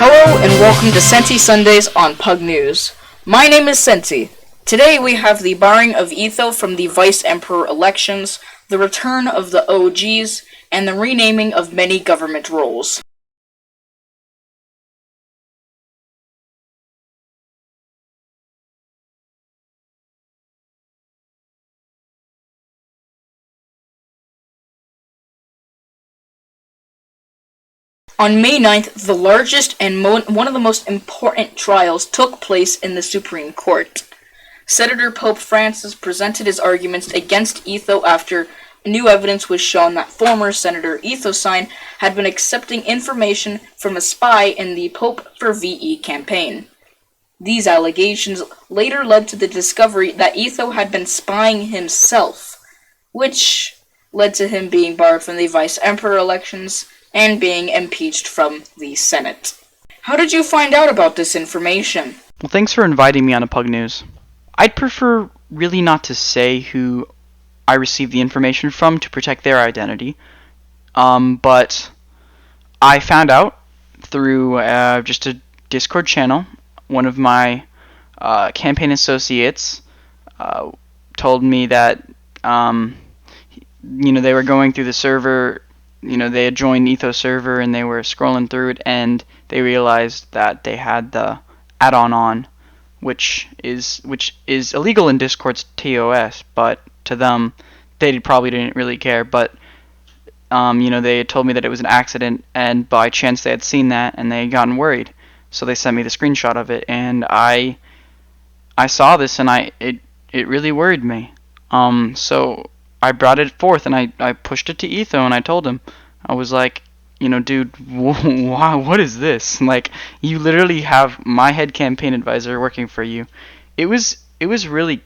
Hello and welcome to Senty Sundays on Pug News. My name is Senty. Today we have the barring of Etho from the Vice Emperor elections, the return of the OGs, and the renaming of many government roles. On May 9th, the largest and one of the most important trials took place in the Supreme Court. Senator Pope Francis presented his arguments against Etho after new evidence was shown that former Senator Etho had been accepting information from a spy in the Pope for VE campaign. These allegations later led to the discovery that Etho had been spying himself, which led to him being barred from the Vice Emperor elections and being impeached from the Senate. How did you find out about this information? Well, thanks for inviting me on a Pug News. I'd prefer really not to say who I received the information from to protect their identity, but I found out through just a Discord channel. One of my campaign associates told me that they were going through the server. They had joined Etho server and they were scrolling through it, and they realized that they had the add-on on, which is illegal in Discord's TOS, but to them, they probably didn't really care. But they had told me that it was an accident, and by chance they had seen that and they had gotten worried, so they sent me the screenshot of it, and I saw this and it really worried me. So I brought it forth and I pushed it to Etho and I told him, I was like, dude, wow, what is this? Like, you literally have my head campaign advisor working for you. It was really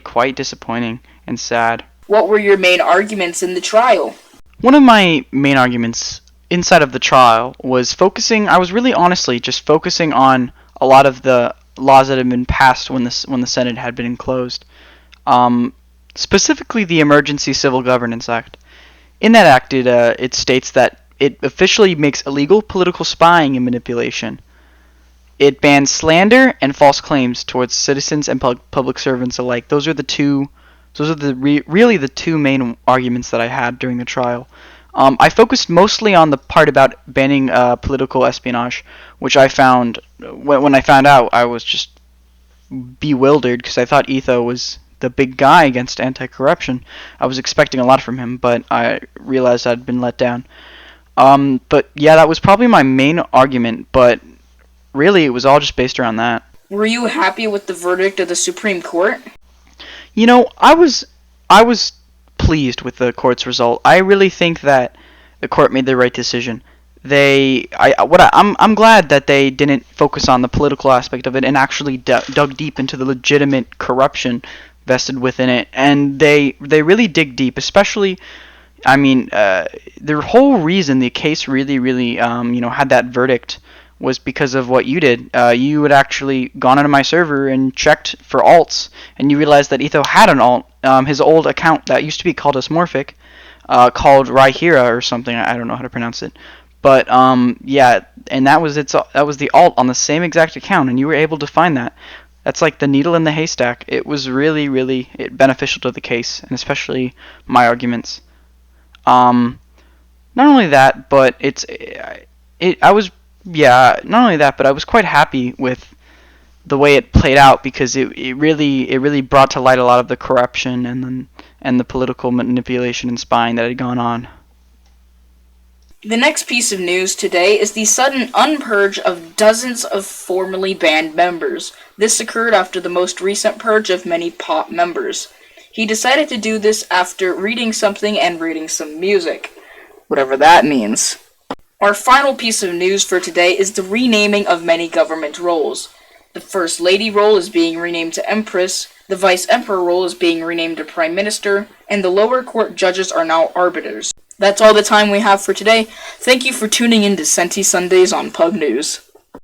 quite disappointing and sad. What were your main arguments in the trial? One of my main arguments inside of the trial was I was really honestly just focusing on a lot of the laws that had been passed when the Senate had been enclosed. Specifically the Emergency Civil Governance Act. In that act, it states that it officially makes illegal political spying and manipulation. It bans slander and false claims towards citizens and public servants alike. Those are really the two main arguments that I had during the trial. I focused mostly on the part about banning political espionage, which I found, when I found out, I was just bewildered because I thought Etho was the big guy against anti-corruption. I was expecting a lot from him, but I realized I'd been let down. But yeah, that was probably my main argument, but really it was all just based around that. Were you happy with the verdict of the Supreme Court? I was pleased with the court's result. I really think that the court made the right decision. I'm glad that they didn't focus on the political aspect of it and actually dug deep into the legitimate corruption vested within it, and they really dig deep, especially, the whole reason the case really had that verdict was because of what you did. You had actually gone onto my server and checked for alts, and you realized that Etho had an alt, his old account that used to be called Dysmorphic, called Rhyhira or something, I don't know how to pronounce it, but yeah, and that was the alt on the same exact account, and you were able to find that. That's like the needle in the haystack. It was really beneficial to the case, and especially my arguments. Not only that, but I was quite happy with the way it played out, because it really brought to light a lot of the corruption and the political manipulation and spying that had gone on. The next piece of news today is the sudden unpurge of dozens of formerly banned members. This occurred after the most recent purge of many pop members. He decided to do this after reading something and reading some music, whatever that means. Our final piece of news for today is the renaming of many government roles. The First Lady role is being renamed to Empress, the Vice Emperor role is being renamed to Prime Minister, and the lower court judges are now arbiters. That's all the time we have for today. Thank you for tuning in to Senty Sundays on Pug News.